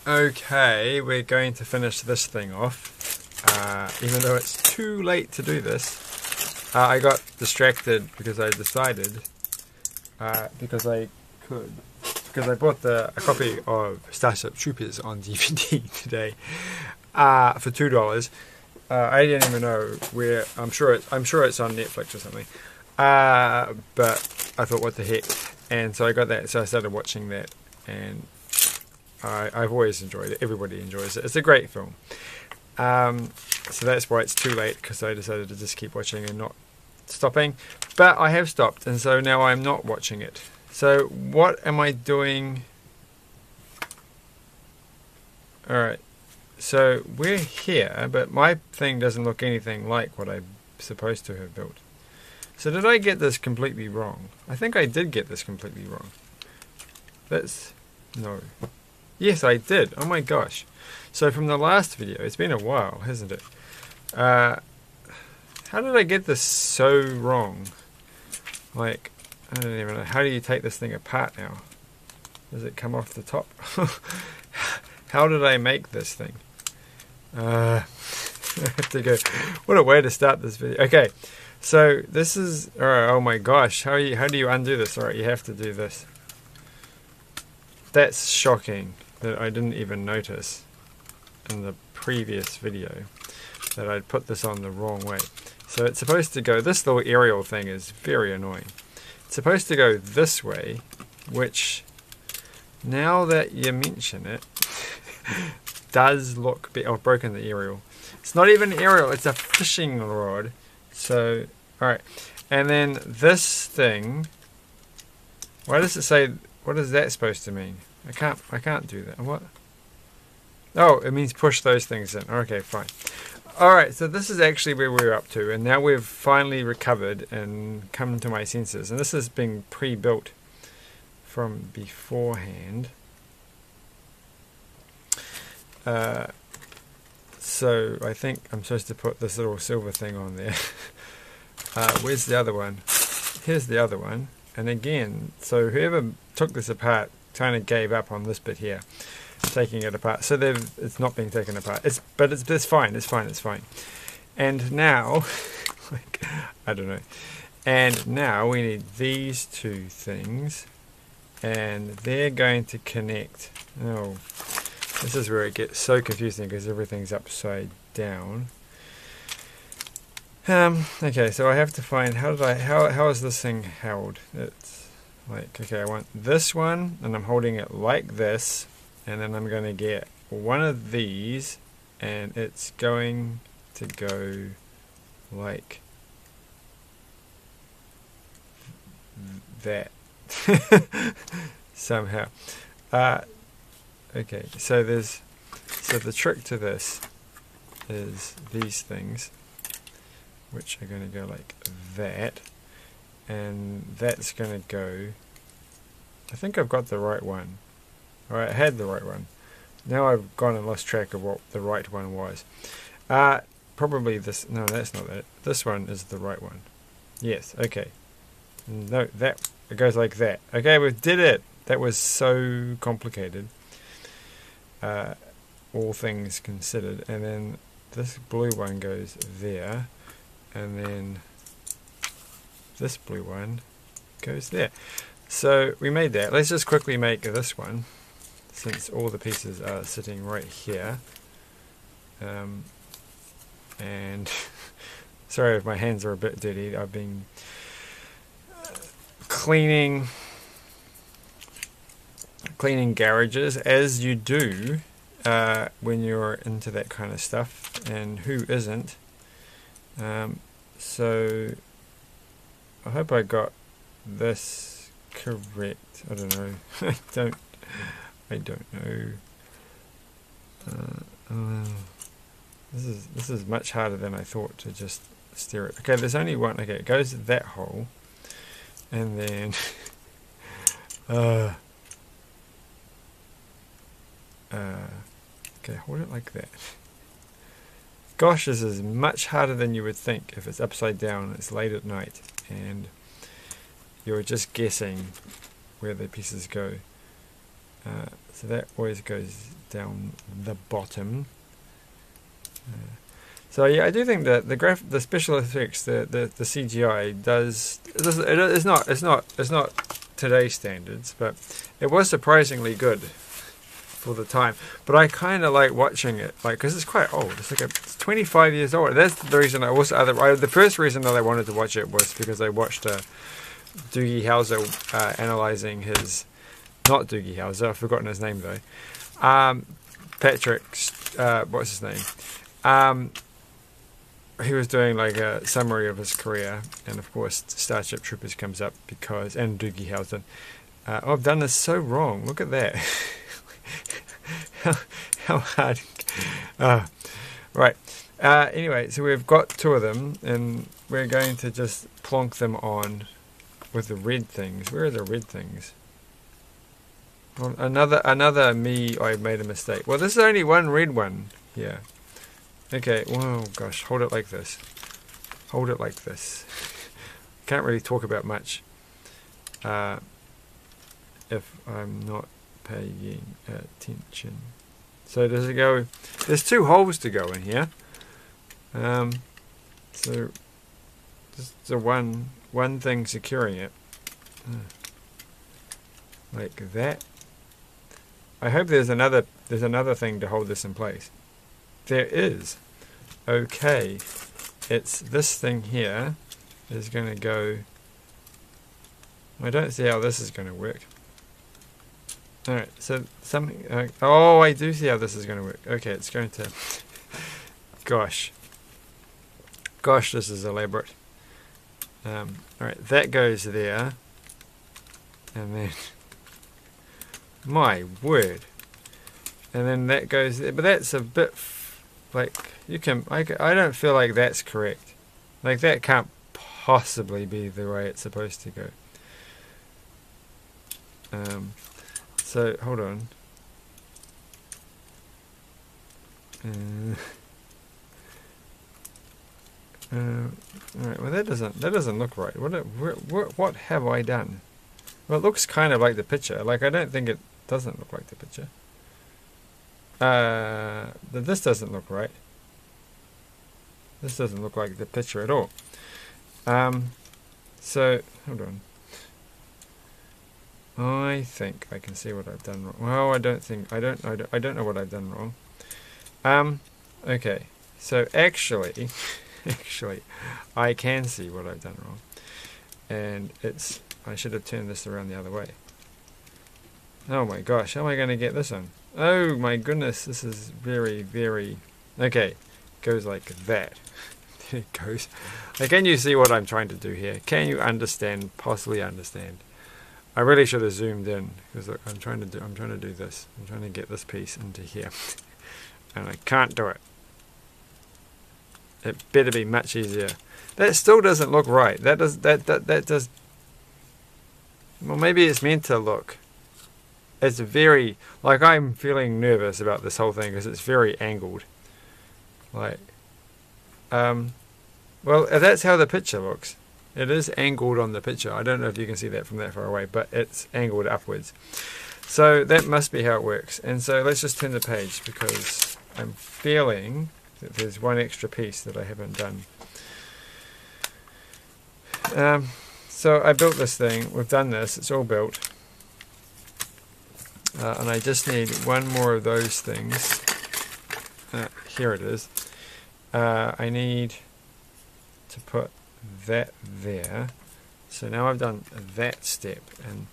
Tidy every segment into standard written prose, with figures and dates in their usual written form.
Okay, we're going to finish this thing off, even though it's too late to do this. I got distracted because I decided, because I bought a copy of Starship Troopers on DVD today for $2. I didn't even know where. I'm sure it's on Netflix or something. But I thought, what the heck? And so I got that. So I started watching that, and I've always enjoyed it. Everybody enjoys it. It's a great film. So that's why it's too late, because I decided to just keep watching and not stopping. But I have stopped, and so now I'm not watching it. So what am I doing? Alright, so we're here, but my thing doesn't look anything like what I'm supposed to have built. So did I get this completely wrong? I think I did get this completely wrong. No. Yes, I did. Oh my gosh. So from the last video, it's been a while, hasn't it? How did I get this so wrong? Like, I don't even know. How do you take this thing apart now? Does it come off the top? How did I make this thing? I have to go. What a way to start this video. Okay, so this is. Alright, oh my gosh. How do you undo this? Alright, you have to do this. That's shocking that I didn't even notice in the previous video that I'd put this on the wrong way. So it's supposed to go, this little aerial thing is very annoying. It's supposed to go this way, which, now that you mention it, does look better. I've broken the aerial. It's not even aerial, it's a fishing rod. So, alright. And then this thing, why does it say, what is that supposed to mean? I can't do that. What? Oh, it means push those things in. Okay, fine. Alright, so this is actually where we're up to, and now we've finally recovered and come to my senses. And this is being pre-built from beforehand. So I think I'm supposed to put this little silver thing on there. Where's the other one? Here's the other one. And again, so whoever took this apart kind of gave up on this bit here, taking it apart. So it's not being taken apart. It's fine. It's fine. And now, like, I don't know. And now we need these two things, and they're going to connect. Oh, this is where it gets so confusing because everything's upside down. Okay, so I have to find how is this thing held? It's like, okay, I want this one, and I'm holding it like this, and then I'm going to get one of these, and it's going to go like that somehow. Okay, so the trick to this is these things, which are going to go like that, and that's going to go, I think I've got the right one. Alright, I had the right one. Now I've gone and lost track of what the right one was. Probably this, no, that's not it. This one is the right one. Yes, okay. No, it goes like that. Okay, we did it! That was so complicated. All things considered. And then this blue one goes there. And then this blue one goes there. So we made that. Let's just quickly make this one, since all the pieces are sitting right here. And sorry if my hands are a bit dirty. I've been cleaning garages, as you do when you're into that kind of stuff, and who isn't. So I hope I got this correct. I don't know. I don't know. This is much harder than I thought to just steer it. Okay, there's only one. Okay, it goes that hole, and then okay, hold it like that. Gosh, this is much harder than you would think if it's upside down and it's late at night and you're just guessing where the pieces go. So that always goes down the bottom. So yeah, I do think that the special effects, the CGI it's not today's standards, but it was surprisingly good for the time. But I kind of like watching it, like, because it's quite old. It's 25 years old. That's the reason the first reason that I wanted to watch it was because I watched Doogie Howser analyzing his, not Doogie Howser, I've forgotten his name though. Patrick's, what's his name? He was doing like a summary of his career, and of course Starship Troopers comes up because, and Doogie Howser. Oh, I've done this so wrong. Look at that. how hard. Right. Anyway, so we've got two of them, and we're going to just plonk them on with the red things. Where are the red things? Well, another I made a mistake. Well, this is only one red one here. Okay, whoa, gosh, hold it like this. Hold it like this. Can't really talk about much if I'm not paying attention. So does it go? There's two holes to go in here. So just the one thing securing it, like that. I hope there's another thing to hold this in place. There is. Okay, it's this thing here is going to go. I don't see how this is going to work. Alright, so something. Oh, I do see how this is going to work. Okay, it's going to. Gosh, this is elaborate. Alright, that goes there, and then. My word. And then that goes there, but that's a bit. Like, you can, I don't feel like that's correct. Like, that can't possibly be the way it's supposed to go. So, hold on. Alright, well that doesn't look right. What have I done? Well, it looks kind of like the picture. Like, I don't think it doesn't look like the picture. This doesn't look right. This doesn't look like the picture at all. So hold on. I think I can see what I've done wrong. Well, I don't know what I've done wrong. Okay. So actually, I can see what I've done wrong, and I should have turned this around the other way. Oh my gosh, how am I going to get this on? Oh my goodness, this is very, very... Okay, goes like that. There it goes. Like, can you see what I'm trying to do here? Can you understand, possibly understand? I really should have zoomed in, because look, I'm trying to do this. I'm trying to get this piece into here. And I can't do it. It better be much easier. That still doesn't look right. That does... Well, maybe it's meant to look... It's very, like, I'm feeling nervous about this whole thing because it's very angled. Like, well, that's how the picture looks. It is angled on the picture. I don't know if you can see that from that far away, but it's angled upwards. So that must be how it works. And so let's just turn the page because I'm feeling that there's one extra piece that I haven't done. So I built this thing. We've done this. It's all built. And I just need one more of those things. Here it is. I need to put that there. So now I've done that step. And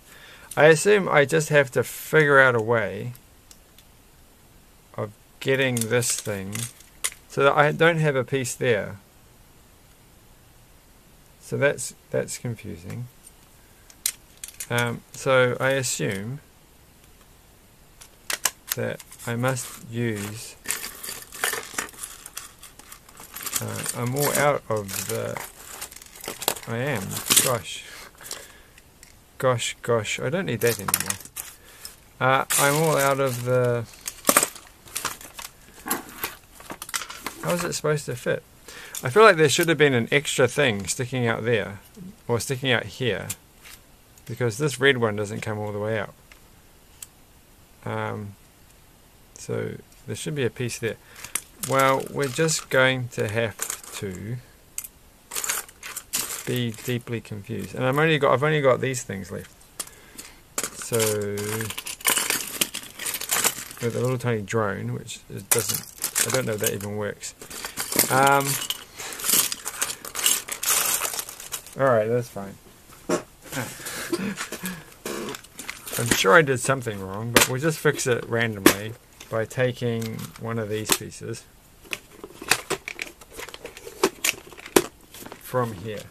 I assume I just have to figure out a way of getting this thing so that I don't have a piece there. So that's confusing. So I assume that I must use I'm all out of the I am gosh I don't need that anymore. I'm all out of the how is it supposed to fit? I feel like there should have been an extra thing sticking out there or sticking out here because this red one doesn't come all the way out. So there should be a piece there. Well, we're just going to have to be deeply confused, and I've only got these things left. So with a little tiny drone, which doesn't, I don't know if that even works. All right, that's fine. I'm sure I did something wrong, but we'll just fix it randomly by taking one of these pieces from here.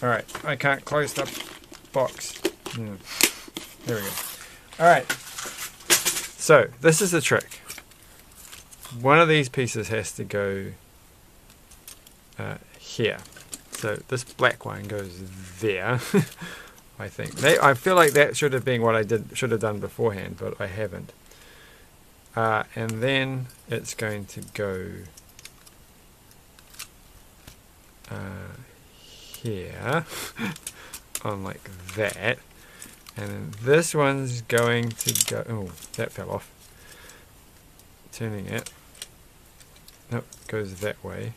Alright, I can't close the box. There we go. Alright, so this is the trick. One of these pieces has to go here. So this black one goes there. I think. I feel like that should have been what I should have done beforehand, but I haven't. And then it's going to go here on like that, and then this one's going to go, oh, that fell off. Turning it. Nope, goes that way.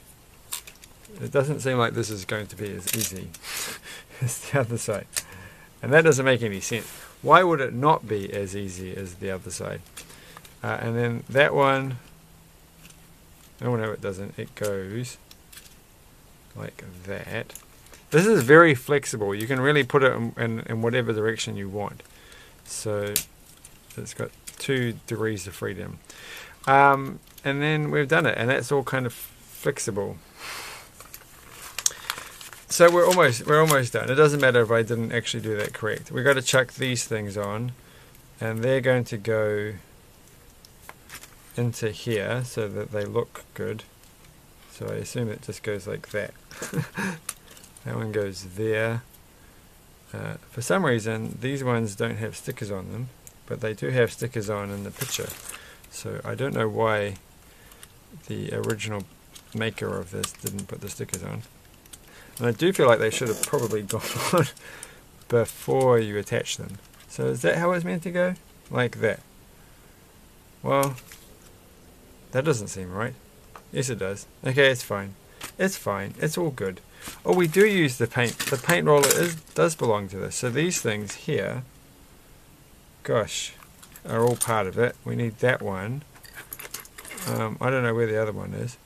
It doesn't seem like this is going to be as easy as the other side. And that doesn't make any sense. Why would it not be as easy as the other side? And then that one, oh no it doesn't, it goes like that. This is very flexible. You can really put it in whatever direction you want. So it's got 2 degrees of freedom. And then we've done it, and that's all kind of flexible. So we're almost done. It doesn't matter if I didn't actually do that correct. We've got to chuck these things on, and they're going to go into here so that they look good. So I assume it just goes like that. That one goes there. For some reason, these ones don't have stickers on them, but they do have stickers on in the picture. So I don't know why the original maker of this didn't put the stickers on. And I do feel like they should have probably gone on before you attach them. So is that how it's meant to go? Like that? Well, that doesn't seem right. Yes it does. Okay, it's fine. It's fine. It's all good. Oh, we do use the paint. The paint roller does belong to this. So these things here, gosh, are all part of it. We need that one. I don't know where the other one is.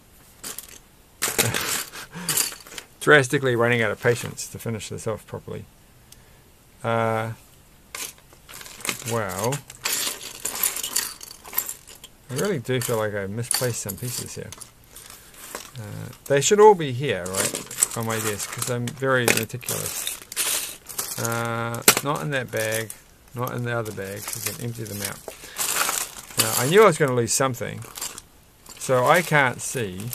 Drastically running out of patience to finish this off properly. Well, I really do feel like I misplaced some pieces here. They should all be here, right, on my desk, because I'm very meticulous. Not in that bag, not in the other bag, so I can empty them out. Now, I knew I was going to lose something, so I can't see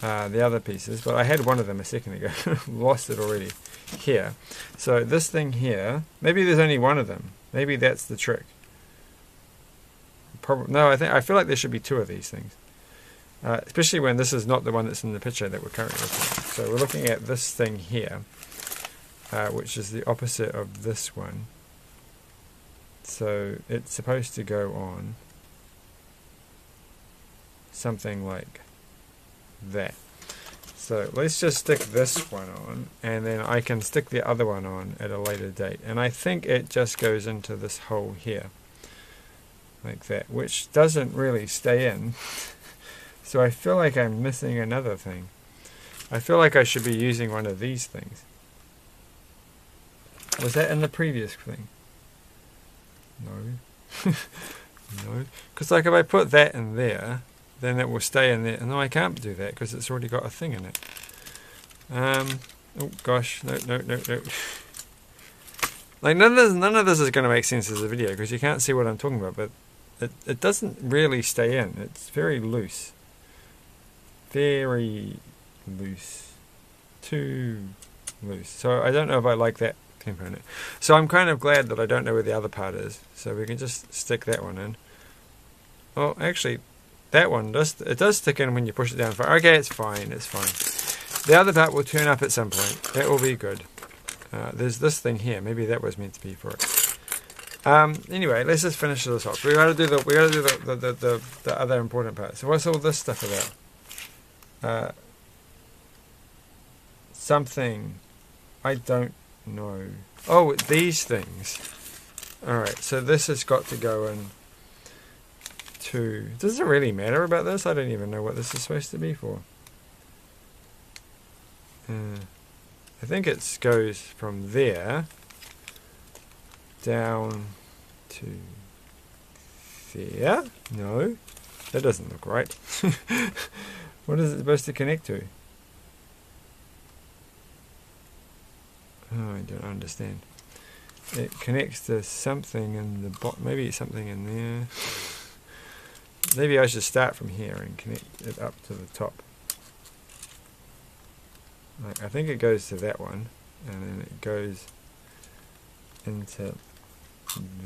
the other pieces, but I had one of them a second ago. Lost it already here. So this thing here, maybe there's only one of them. Maybe that's the trick. No, I feel like there should be 2 of these things. Especially when this is not the one that's in the picture that we're currently looking at. So we're looking at this thing here, which is the opposite of this one. So it's supposed to go on something like that. So let's just stick this one on, and then I can stick the other one on at a later date. And I think it just goes into this hole here, like that, which doesn't really stay in. So I feel like I'm missing another thing. I feel like I should be using one of these things. Was that in the previous thing? No. No. Because like if I put that in there, then it will stay in there. No, I can't do that because it's already got a thing in it. Oh gosh, no. Like none of this is going to make sense as a video because you can't see what I'm talking about, but it doesn't really stay in. It's very loose. Very loose. Too loose. So I don't know if I like that component. So I'm kind of glad that I don't know where the other part is. So we can just stick that one in. Oh, actually, that one does stick in when you push it down. Okay, it's fine. It's fine. The other part will turn up at some point. That will be good. There's this thing here. Maybe that was meant to be for it. Anyway, let's just finish this off. We got to do the other important part. So what's all this stuff about? Something I don't know. Oh, these things. All right. So this has got to go in. Does it really matter about this? I don't even know what this is supposed to be for. I think it goes from there down to there. No, that doesn't look right. What is it supposed to connect to? Oh, I don't understand. It connects to something in the bottom. Maybe it's something in there. Maybe I should start from here and connect it up to the top. Like, I think it goes to that one, and then it goes into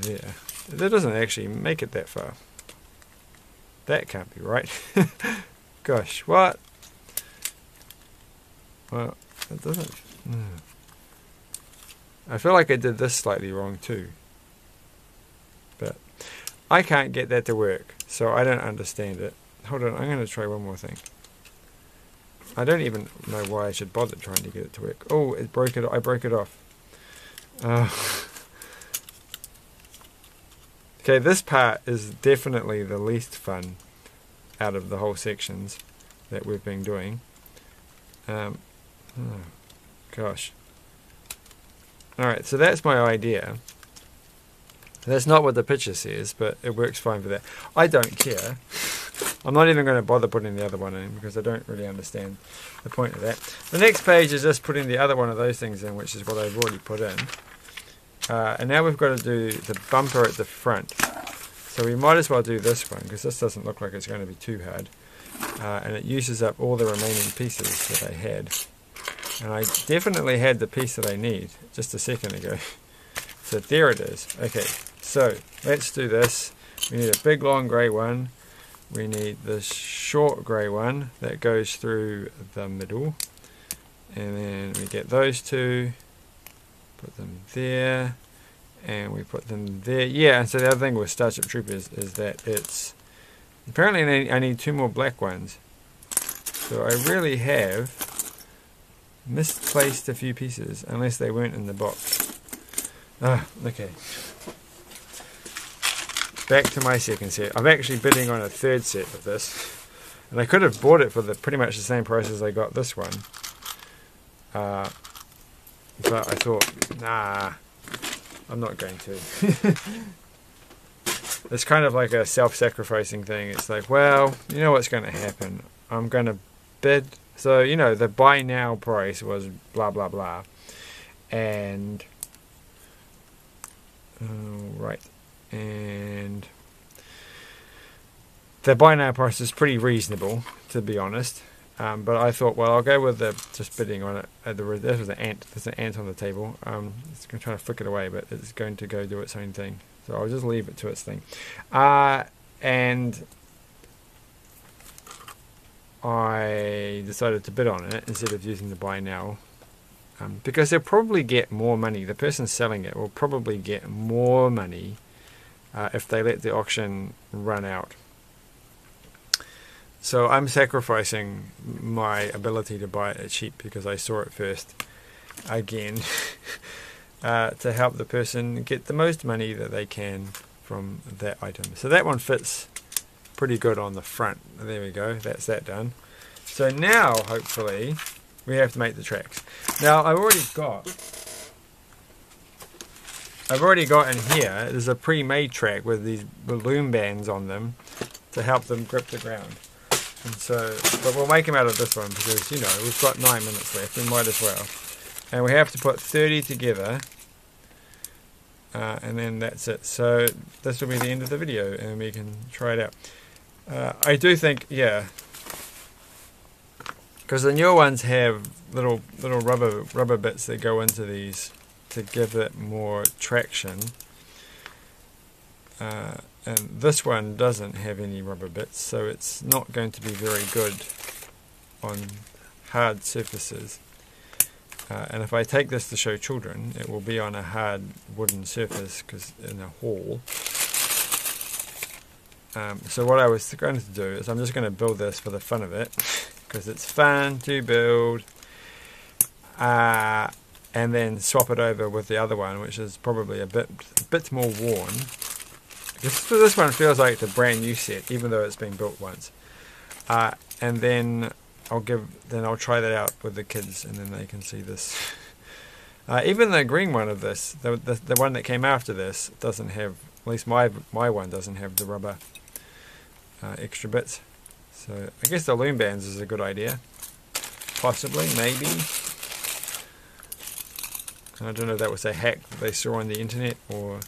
there. That doesn't actually make it that far. That can't be right. Gosh, what? Well, it doesn't. I feel like I did this slightly wrong too. But I can't get that to work, so I don't understand it. Hold on, I'm going to try one more thing. I don't even know why I should bother trying to get it to work. Oh, it broke it. I broke it off. Okay, this part is definitely the least fun out of the whole sections that we've been doing. Gosh. Alright, so that's my idea. That's not what the picture says, but it works fine for that. I don't care. I'm not even going to bother putting the other one in because I don't really understand the point of that. The next page is just putting the other one of those things in, which is what I've already put in. And now we've got to do the bumper at the front. So we might as well do this one because this doesn't look like it's going to be too hard. And it uses up all the remaining pieces that I had. And I definitely had the piece that I need just a second ago. So there it is. Okay, so let's do this. We need a big long grey one. We need this short grey one that goes through the middle. And then we get those two, put them there, and we put them there. Yeah, and so the other thing with Starship Troopers is that it's... Apparently I need two more black ones. So I really have misplaced a few pieces, unless they weren't in the box. Okay. Back to my second set. I'm actually bidding on a third set of this. And I could have bought it for pretty much the same price as I got this one. But I thought, nah, I'm not going to. It's kind of like a self-sacrificing thing. It's like, well, you know what's going to happen. I'm going to bid. So, you know, the buy now price was blah, blah, blah. And, right. And the buy now price is pretty reasonable, to be honest. But I thought, well, I'll go with just bidding on it. This was an ant. There's an ant on the table. It's going to try to flick it away, but it's going to go do its own thing. So I'll just leave it to its thing. And I decided to bid on it instead of using the buy now. Because they'll probably get more money. The person selling it will probably get more money if they let the auction run out. So I'm sacrificing my ability to buy it cheap because I saw it first again to help the person get the most money that they can from that item. So that one fits pretty good on the front. There we go, that's that done. So now hopefully we have to make the tracks. Now I've already got in here, there's a pre-made track with these balloon bands on them to help them grip the ground. And so, but we'll make them out of this one because, you know, we've got 9 minutes left, we might as well. And we have to put 30 together, and then that's it. So this will be the end of the video, and we can try it out. I do think, yeah, because the newer ones have little rubber bits that go into these to give it more traction. And this one doesn't have any rubber bits, so it's not going to be very good on hard surfaces. And if I take this to show children, it will be on a hard wooden surface because in a hall. So what I was going to do is I'm just going to build this for the fun of it because it's fun to build, and then swap it over with the other one, which is probably a bit more worn. This one feels like it's a brand new set, even though it's been built once. And then I'll try that out with the kids, and then they can see this. Even the green one of this, the one that came after this, doesn't have, at least my one doesn't have the rubber extra bits. So I guess the loom bands is a good idea. Possibly, maybe. I don't know if that was a hack that they saw on the internet, or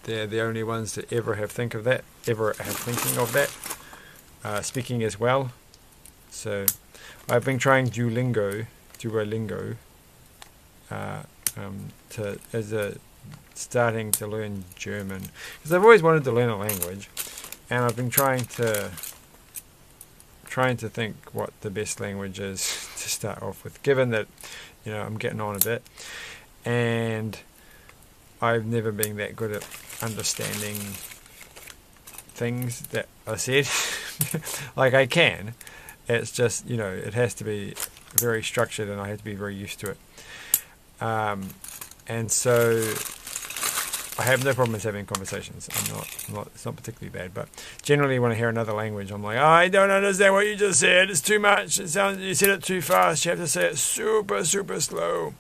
they're the only ones to ever have thinking of that. Speaking as well. So I've been trying Duolingo, starting to learn German, because I've always wanted to learn a language, and I've been trying to think what the best language is to start off with, given that I'm getting on a bit, and I've never been that good at understanding things that are said. Like I can, it's just it has to be very structured, and I have to be very used to it. And so I have no problems having conversations. It's not particularly bad, but generally when I hear another language, I'm like, I don't understand what you just said. It's too much. You said it too fast. You have to say it super, super slow.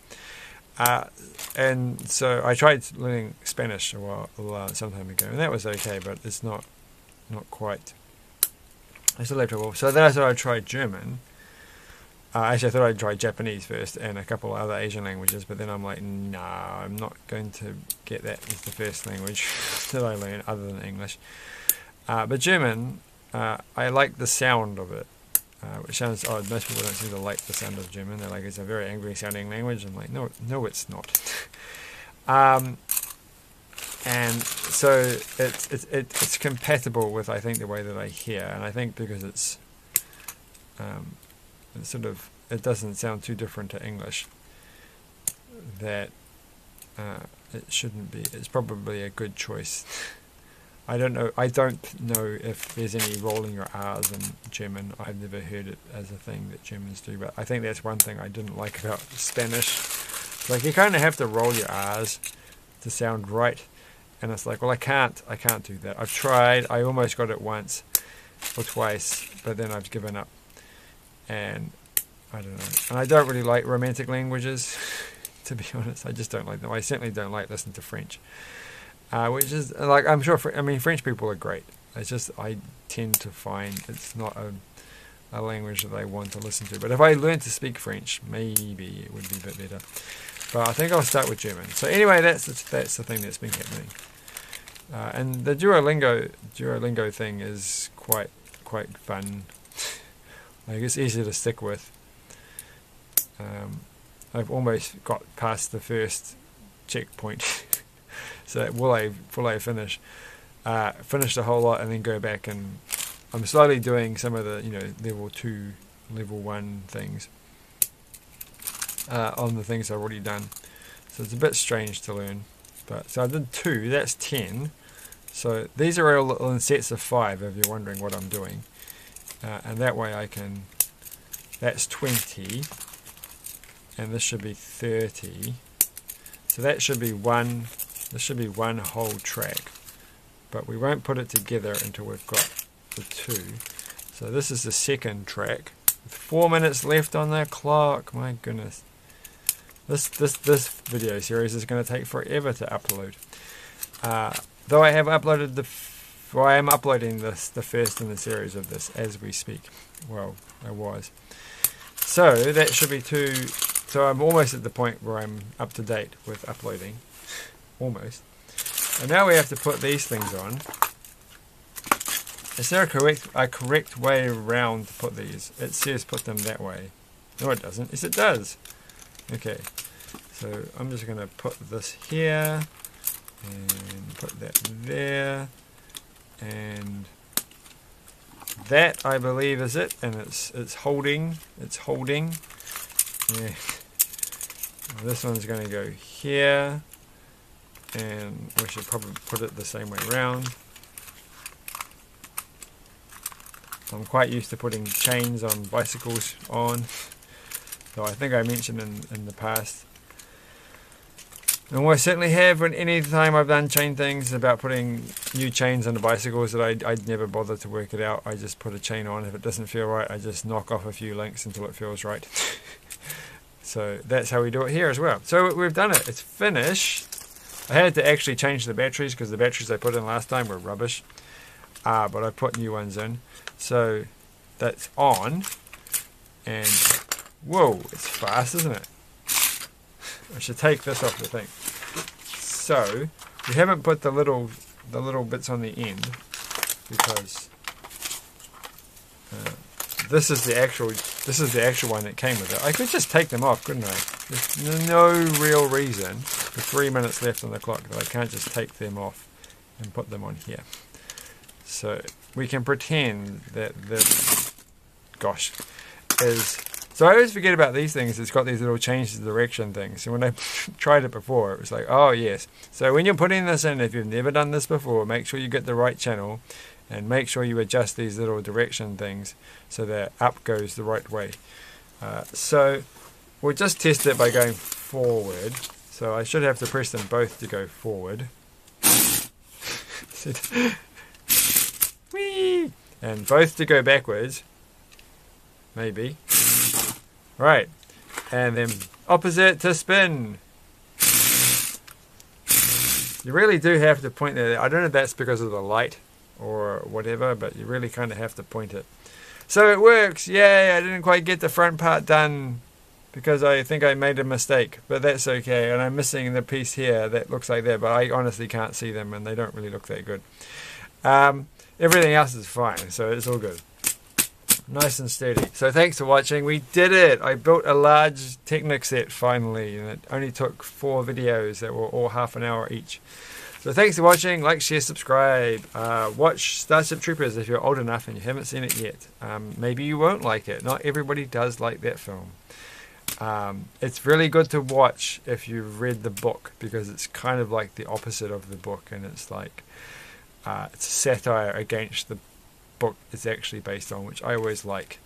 And so I tried learning Spanish some time ago, and that was okay, but it's not quite. I still have trouble. So then I thought I'd try German. Actually, I thought I'd try Japanese first and a couple of other Asian languages, but then I'm like, no, I'm not going to get that as the first language that I learn other than English. But German, I like the sound of it, which sounds odd. Most people don't seem to like the sound of German. They're like, it's a very angry sounding language. I'm like, no, it's not. And so it's compatible with, I think, the way that I hear, and I think because it's it doesn't sound too different to English, that it shouldn't be. It's probably a good choice. I don't know if there's any rolling your R's in German. I've never heard it as a thing that Germans do, but I think that's one thing I didn't like about Spanish. Like, you kind of have to roll your R's to sound right, and it's like, well, I can't do that. I've tried. I almost got it once or twice, but then I've given up. And I don't know. And I don't really like romantic languages, to be honest. I just don't like them. I certainly don't like listening to French, which is, like, I'm sure, French people are great. It's just I tend to find it's not a language that I want to listen to. But if I learn to speak French, maybe it would be a bit better. But I think I'll start with German. So anyway, that's the thing that's been happening. And the Duolingo thing is quite fun. Like, it's easy to stick with. I've almost got past the first checkpoint. So will I finish the whole lot and then go back, and I'm slowly doing some of the level 2, level 1 things on the things I've already done. So it's a bit strange to learn. But so I did 2. That's 10. So these are all in sets of 5. If you're wondering what I'm doing. And that way I can, that's 20, and this should be 30, so that should be this should be one whole track, but we won't put it together until we've got the 2. So this is the second track, with 4 minutes left on the clock. My goodness, this video series is going to take forever to upload, though I have uploaded I am uploading the first in the series of this as we speak. Well, I was. So that should be 2. So I'm almost at the point where I'm up to date with uploading. Almost. And now we have to put these things on. Is there a correct way around to put these? It says put them that way. No, it doesn't. Yes, it does. Okay. So I'm just going to put this here and put that there. And that, I believe, is it, and it's holding. Yeah. This one's going to go here, and we should probably put it the same way around. I'm quite used to putting chains on bicycles on, so I think I mentioned in the past. And I certainly have when any time I've done chain things about putting new chains on the bicycles that I'd never bother to work it out. I just put a chain on. If it doesn't feel right, I just knock off a few links until it feels right. So that's how we do it here as well. So we've done it. It's finished. I had to actually change the batteries because the batteries I put in last time were rubbish. But I put new ones in. So that's on. And whoa, it's fast, isn't it? I should take this off the thing. So we haven't put the little bits on the end because this is the actual one that came with it. I could just take them off, couldn't I? There's no real reason with 3 minutes left on the clock that I can't just take them off and put them on here. So we can pretend that this, gosh, is. So I always forget about these things. It's got these little change the direction things. And when I tried it before, it was like, oh yes. So when you're putting this in, if you've never done this before, make sure you get the right channel and make sure you adjust these little direction things so that up goes the right way. So we'll just test it by going forward. So I should have to press them both to go forward. Whee! And both to go backwards. Maybe. Right, and then opposite to spin. You really do have to point that. I don't know if that's because of the light or whatever, but you really kind of have to point it. So it works. Yay, I didn't quite get the front part done because I think I made a mistake, but that's okay. And I'm missing the piece here that looks like that, but I honestly can't see them and they don't really look that good. Everything else is fine, so it's all good. Nice and steady. So thanks for watching. We did it. I built a large Technic set finally, and it only took 4 videos that were all half an hour each. So thanks for watching. Like, share, subscribe. Watch Starship Troopers if you're old enough and you haven't seen it yet. Maybe you won't like it. Not everybody does like that film. It's really good to watch if you've read the book because it's kind of like the opposite of the book, and it's like it's a satire against the book it's actually based on, which I always like.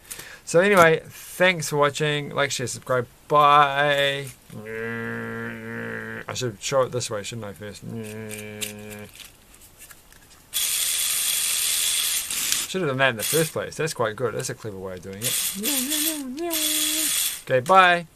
So anyway, thanks for watching. Like, share, subscribe. Bye. I should show it this way, shouldn't I, first? Should have done that in the first place. That's quite good. That's a clever way of doing it. Okay, bye.